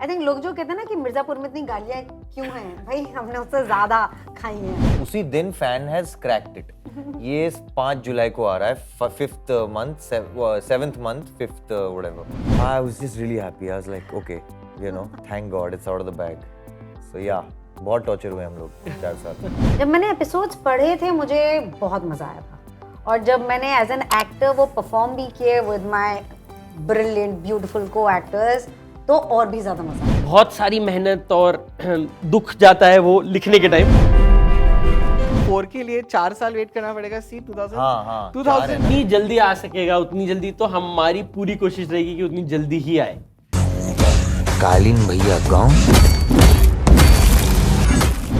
I think लोग जो कहते हैं ना कि मिर्जापुर में इतनी गालियां क्यों हैं, भाई हमने उससे ज्यादा खाई हैं। उसी दिन फैन हैज क्रैक्ड इट। ये 5 जुलाई को आ रहा है, 5th month, 7th month, 5th whatever. I was just really happy. I was like, okay, you know, thank God it's out of the bag. So yeah, बहुत टॉर्चर हुए हम लोग 4 साल। जब मैंने एपिसोड्स पढ़े थे मुझे बहुत मजा आया था, और जब मैंने एज एन एक्टर वो परफॉर्म भी किए विद माय ब्रिलियंट ब्यूटीफुल को एक्टर्स, तो और भी ज्यादा मजा आया। बहुत सारी मेहनत और दुख जाता है वो लिखने के टाइम। 4 के लिए 4 साल वेट करना पड़ेगा। सी 2000 हाँ, 2000 जितनी जल्दी आ सकेगा उतनी जल्दी, तो हमारी पूरी कोशिश रहेगी कि उतनी जल्दी ही आए। कालीन भैया गाँव।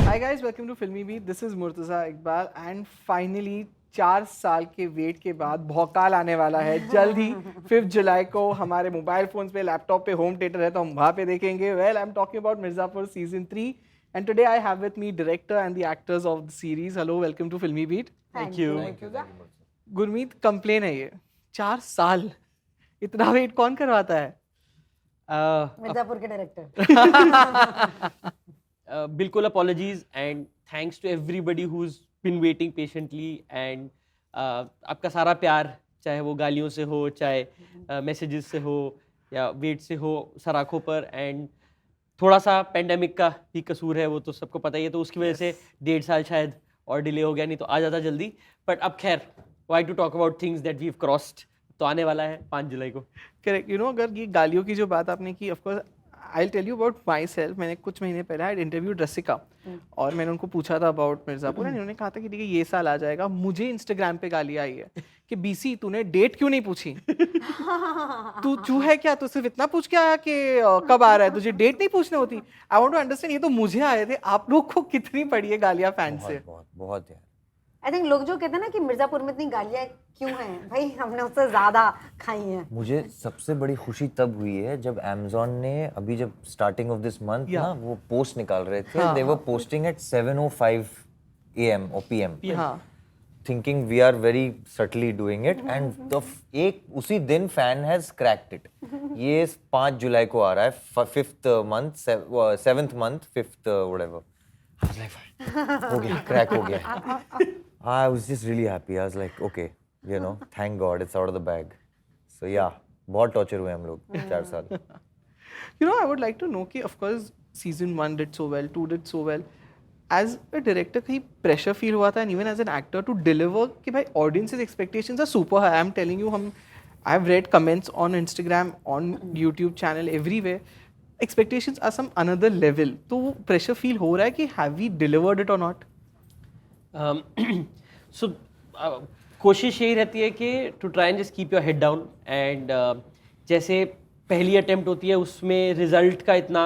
Hi guys, welcome to Filmi Beat. This is Murtaza Iqbal and finally 4 साल के वेट के बाद भौकाल आने वाला है जल्द ही। 5 जुलाई को हमारे मोबाइल फोन्स पे, लैपटॉप पे होम थिएटर है तो हम वहाँ पे देखेंगे। Well, I am talking about Mirzapur season 3 and today I have with me director and the actors of the series. Hello, welcome to Filmy Beat. Thank you. Gurmeet, complain है ये 4 साल, इतना वेट कौन करवाता है? मिर्जापुर के डायरेक्टर। बिल्कुल apologies and thanks to everybody who is been waiting patiently and आपका सारा प्यार, चाहे वो गालियों से हो, चाहे मैसेजेस से हो या वेट से हो, सराखों पर। एंड थोड़ा सा पेंडेमिक का भी कसूर है, वो तो सबको पता ही है, तो उसकी वजह से 1.5 साल शायद और डिले हो गया, नहीं तो आ जाता जल्दी। बट अब खैर, why to talk about things that we have crossed, तो आने वाला है 5 जुलाई को। करेक्ट। यू नो, अगर ये गालियों की जो बात आपने की, of course I will tell you about myself. मैंने कुछ महीने पहले आई इंटरव्यूड रसिका और मैंने उनको पूछा था अबाउट मिर्जापुर एंड उन्होंने कहा था कि ठीक है ये साल आ जाएगा। मुझे इंस्टाग्राम पे गाली आई है कि बीसी तूने डेट क्यों नहीं पूछी? तू चू है क्या? तू सिर्फ इतना पूछ के आया कि कब आ रहा है, तुझे डेट नहीं पूछनी होती? आई वांट टू अंडरस्टैंड, ये तो मुझे आए थे, आप लोग को कितनी पड़ी है गालियां फैन से? बहुत यार। आई थिंक लोग जो कहते हैं ना कि मिर्जापुर में इतनी गालियां क्यों हैं, भाई हमने उससे ज्यादा खाई हैं। मुझे सबसे बड़ी खुशी तब हुई है जब Amazon ने अभी जब स्टार्टिंग ऑफ दिस मंथ ना वो पोस्ट निकाल रहे थे, they were posting at 7:05 AM or PM, thinking we are very subtly doing it, and एक उसी दिन फैन हैज क्रैक्ड इट। ये 5 जुलाई को आ रहा है, 5th month, 7th month, 5th whatever. I was like, हो गया, क्रैक हो गया। I was just really happy. I was like, okay, you know, thank God it's out of the bag. So yeah, बहुत torture हुए हम लोग 4 साल। You know, I would like to know कि of course season 1 did so well, 2 did so well. As a director कहीं pressure feel हुआ था, and even as an actor to deliver कि भाई audience's expectations are super high. I'm telling you, I've read comments on Instagram, on YouTube channel, everywhere. Expectations are some another level. तो वो pressure feel हो रहा है कि have we delivered it or not? सो कोशिश यही रहती है कि to try and just keep your head down and जैसे पहली अटेम्प्ट होती है उसमें रिजल्ट का इतना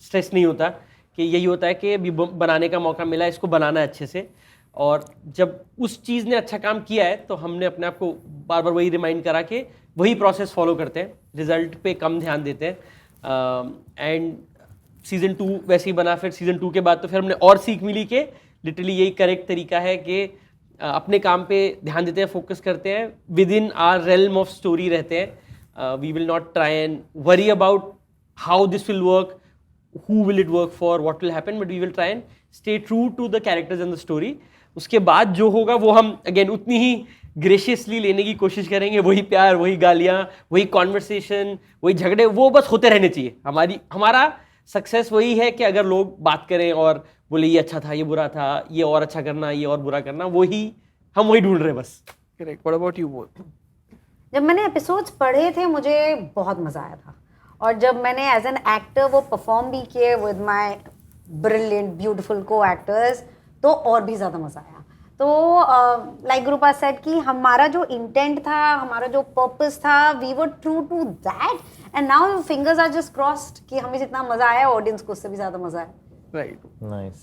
स्ट्रेस नहीं होता, कि यही होता है कि अभी बनाने का मौका मिला है, इसको बनाना है अच्छे से। और जब उस चीज़ ने अच्छा काम किया है तो हमने अपने आप को बार बार वही रिमाइंड करा कि वही प्रोसेस फॉलो करते हैं, रिजल्ट पे कम ध्यान देते हैं। एंड सीज़न 2 वैसे ही बना। फिर सीज़न 2 के बाद तो फिर हमने और सीख मिली कि लिटरली यही करेक्ट तरीका है कि अपने काम पे ध्यान देते हैं, फोकस करते हैं, within our realm of story रहते हैं। We will not try and worry about how this will work, who will it work for, what will happen, but we will try and stay true to the characters and the story. उसके बाद जो होगा वो हम again उतनी ही graciously लेने की कोशिश करेंगे। वही प्यार, वही गालियाँ, वही कॉन्वर्सेशन, वही झगड़े, वो बस होते रहने चाहिए। हमारा सक्सेस वही है कि अगर लोग बात करें और बोले ये अच्छा था, ये बुरा था, ये और अच्छा करना, ये और बुरा करना, हम वही ढूंढ रहे हैं बस। Correct. What about you both? जब मैंने एपिसोड्स पढ़े थे मुझे बहुत मजा आया था, और जब मैंने एज एन एक्टर वो परफॉर्म भी किए विद माय ब्रिलियंट ब्यूटीफुल को एक्टर्स, तो और भी ज़्यादा मज़ा आया। तो लाइक गुरुपा सेड कि हमारा जो इंटेंट था, हमारा जो पर्पस था, we were true to that, and now fingers are just crossed कि हमें जितना मज़ा आया ऑडियंस को उससे भी ज़्यादा मज़ा आया। Right. Nice.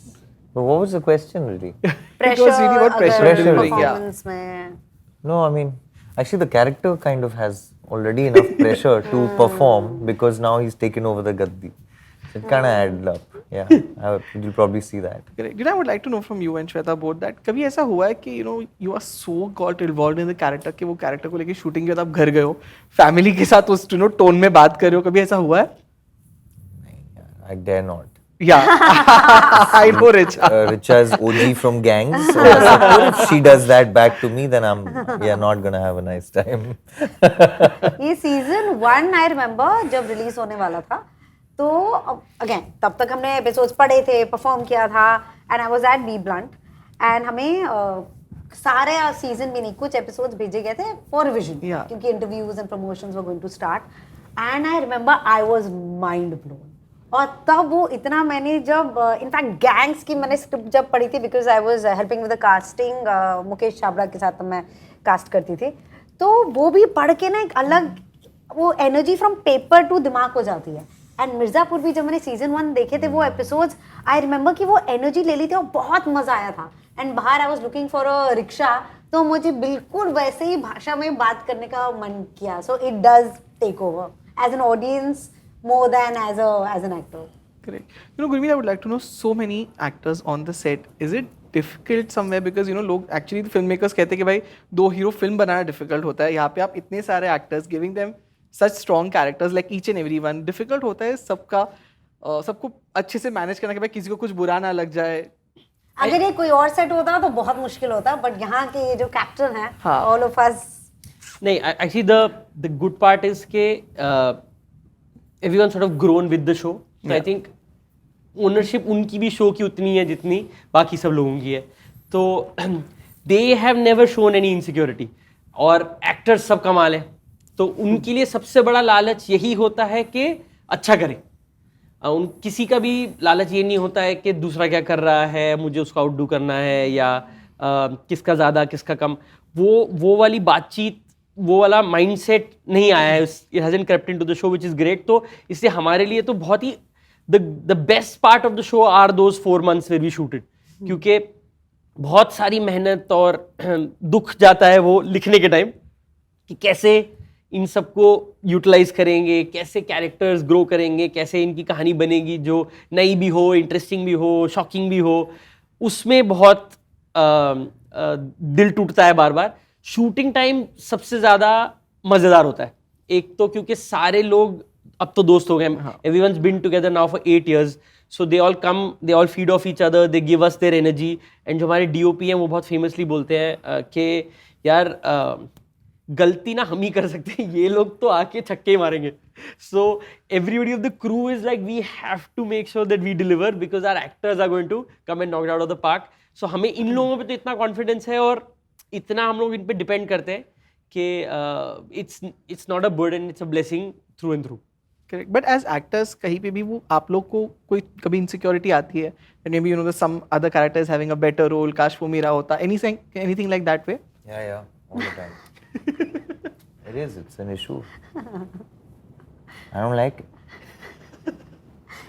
But what was the question really? It was really about pressure delivering, performance में। No, I mean, actually the character kind of has already enough pressure to perform because now he's taken over the gaddi. So it kind of added up. Yeah, you'll probably see that. Correct. You know, I would like to know from you and Shweta both that कभी ऐसा हुआ है कि you are so got involved in the character कि वो character को लेके shooting के बाद आप घर गए हो, family के साथ उस tone में बात कर रहे हो, कभी ऐसा हुआ है? नहीं, I dare not. Yeah, I know Richa. Richa's OG from gangs. So if she does that back to me, then we are not gonna have a nice time. ये सीजन 1 आई रिमेम्बर जब release होने वाला था, तो again तब तक हमने episodes पढ़े थे, परफॉर्म किया था, and I was at be blunt, and हमें सारे सीजन भी नहीं, कुछ एपिसोड्स भेजे गए थे फॉर रिविजन, Yeah. क्योंकि interviews and promotions were going to start, and I remember I was mind blown. और तब वो इतना, मैंने जब इनफैक्ट गैंग्स की मैंने स्क्रिप्ट जब पढ़ी थी, because I was helping with the casting, Mukesh Chhabra के साथ मैं कास्ट करती थी, तो वो भी पढ़ के ना एक अलग वो एनर्जी फ्रॉम पेपर टू दिमाग हो जाती है. एंड मिर्ज़ापुर भी जब मैंने सीजन 1 देखे थे वो एपिसोड्स, आई रिमेंबर कि वो एनर्जी ले ली थी और बहुत मजा आया था. एंड बाहर I was looking for a rickshaw, तो मुझे बिल्कुल वैसे ही भाषा में बात करने का मन किया. So it does take over as an audience more than as an actor. Correct. You know, Gurmeet, I would like to know, so many actors on the set. Is it difficult somewhere? Because you know, लोग actually filmmakers कहते हैं कि भाई 2 hero film बनाना difficult होता है. यहाँ पे आप इतने सारे actors giving them such strong characters like each and every one. Difficult होता है सबका सबको अच्छे से manage करना कि भाई किसी को कुछ बुरा ना लग जाए. अगर ये कोई और सेट होता तो बहुत मुश्किल होता, बट यहाँ के जो कैप्टन है, हाँ. all of us. नहीं, actually the good part is के everyone sort of grown with the show. So I think ownership उनकी भी शो की उतनी है जितनी बाकी सब लोगों की है. तो they have never shown any insecurity. और एक्टर्स सब कमाल है, तो उनके लिए सबसे बड़ा लालच यही होता है कि अच्छा करें. किसी का भी लालच ये नहीं होता है कि दूसरा क्या कर रहा है, मुझे उसको आउटडू करना है, या किसका ज़्यादा किसका कम. वो वाली बातचीत, वो वाला माइंडसेट नहीं आया है. It hasn't crept into the show, which is great. तो इससे हमारे लिए तो बहुत ही the best part of the show are those 4 months where we shooted, क्योंकि बहुत सारी मेहनत और दुख जाता है वो लिखने के टाइम कि कैसे इन सबको यूटिलाइज करेंगे, कैसे कैरेक्टर्स ग्रो करेंगे, कैसे इनकी कहानी बनेगी जो नई भी हो, इंटरेस्टिंग भी हो, शॉकिंग भी हो. उसमें बहुत दिल टूटता है बार बार. शूटिंग टाइम सबसे ज़्यादा मज़ेदार होता है. एक तो क्योंकि सारे लोग अब तो दोस्त हो गए, everyone's been together now for 8 years, so they all come, they all feed off each other, they give us their energy. and जो हमारे DOP हैं वो बहुत फेमसली बोलते हैं कि यार गलती ना हम ही कर सकते हैं, ये लोग तो आके छक्के ही मारेंगे. So everybody of the crew is like, we have to make sure that we deliver because our actors are going to come and knock it out of the park. So हमें इन लोगों पे तो इतना कॉन्फिडेंस है और इतना हम लोग इन पे डिपेंड करते हैं कि it's not a burden, it's a blessing through and through. Correct. But as actors कहीं पे भी वो आप लोग को कोई कभी इनसिक्योरिटी आती है, maybe you know some other character is having a better role, काश वो मेरा होता, anything like that way? Yeah, all the time. It is. It's an issue. I don't like it.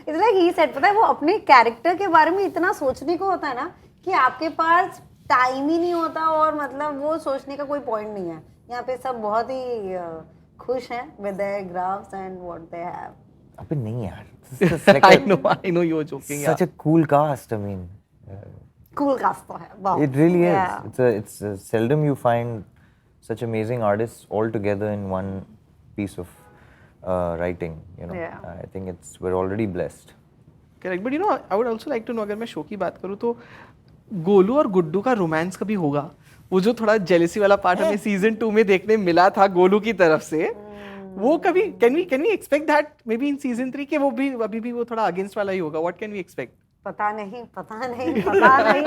It's like he said, पता है वो अपने character के बारे में इतना सोचने को होता है ना कि आपके पास टाइम ही नहीं होता, और मतलब वो सोचने का कोई पॉइंट नहीं है. यहाँ पे सब बहुत ही खुश हैं with their graphs and what they have. अबे नहीं यार. This is like I know you were joking. such a cool cast. I mean, Cool cast तो है. Wow. it really Yeah. is. It's seldom you find such amazing artists all together in one piece of writing. You know, Yeah. I think we're already blessed. Correct. But you know I would also like to know, अगर मैं show की बात करूँ तो गोलू और गुड्डू का romance कभी होगा? वो जो थोड़ा जेलेसी वाला पार्ट हमें सीजन 2 में देखने मिला था गोलू की तरफ से, वो कभी can we expect that maybe in season 3 के वो भी अभी भी वो थोड़ा अगेंस्ट वाला ही होगा? What can we expect? पता नहीं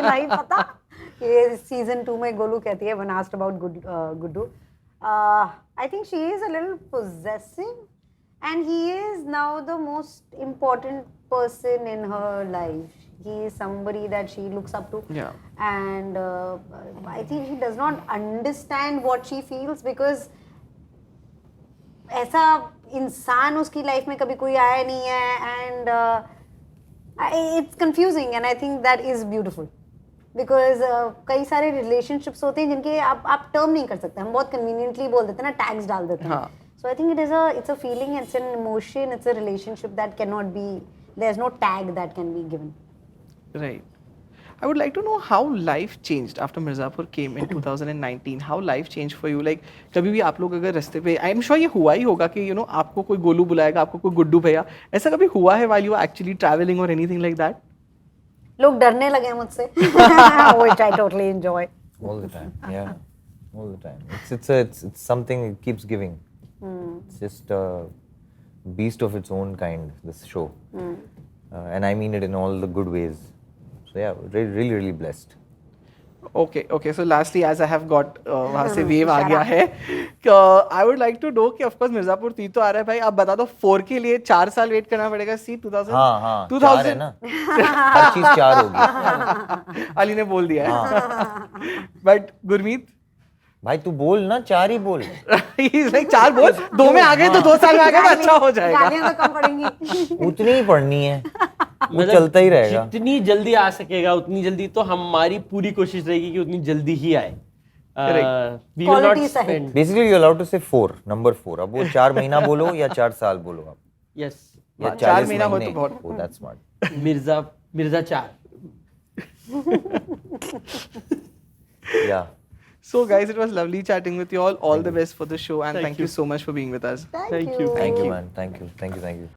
नहीं पता. ये सीजन 2 में गोलू कहती है when asked about Guddu, I think she is a little possessive and he is now the most important person in her life. He is somebody that she looks up to. Yeah. And I think he does not understand what she feels because ऐसा इंसान उसकी life में कभी कोई आया नहीं है. And it's confusing and I think that is beautiful. Because कई सारे रिलेशनशिप्स होते हैं जिनके आप टर्म नहीं कर सकते. हम बहुत कन्वीनियंटली बोल देते हैं ना, टैग्स डाल देते हैं. So I think it's a feeling, it's an emotion, it's a relationship that can not be, there is no tag that can be given. Right. I would like to know how life changed after Mirzapur came in 2019. How life changed for you? Like कभी भी आप लोग अगर रास्ते पे, I'm sure ये हुआ ही होगा कि आपको कोई गोलू बुलाएगा, आपको कोई गुड्डू भैया, ऐसा कभी हुआ है while you were actually traveling or anything like that? लोग डरने लगे मुझसे, which I totally enjoy. All the time, yeah, all the time. It's something that keeps giving. It's just a beast of its own kind. This show, and I mean it in all the good ways. So yeah, really blessed. Okay. So lastly, as I have got वहाँ से wave आ गया है, I would like to know कि of course Mirzapur 3 तो आ रहा है भाई, आप बता दो 4 के लिए 4 साल वेट करना पड़ेगा। सी 2000 हाँ 4 है ना, हर चीज 4 होगी। अली ने बोल दिया है। बट गुरमीत भाई तू बोल ना, 4 ही बोल। He's like 4 बोल, 2 में आ गए तो 2 साल में आ गए तो अच्छा हो जाएगा। गालियां तो कम पड़ेंगी। उतनी ही पढ़नी है, वो मतलब चलता ही रहेगा। जितनी जल्दी आ सकेगा उतनी जल्दी, तो हमारी पूरी कोशिश रहेगी कि उतनी जल्दी ही आए। We will not Quality सही। spend. Basically you're allowed to say 4, number 4। अब वो 4 महीना बोलो या 4 साल बोलो आप, Yes. या 4 40 महीना हो महीने। तो बहुत। Oh, that's smart। Mirza 4। Yeah। So guys, it was lovely chatting with you all. All the best for the show, and thank you so much for being with us. Thank you. Thank you man, thank you।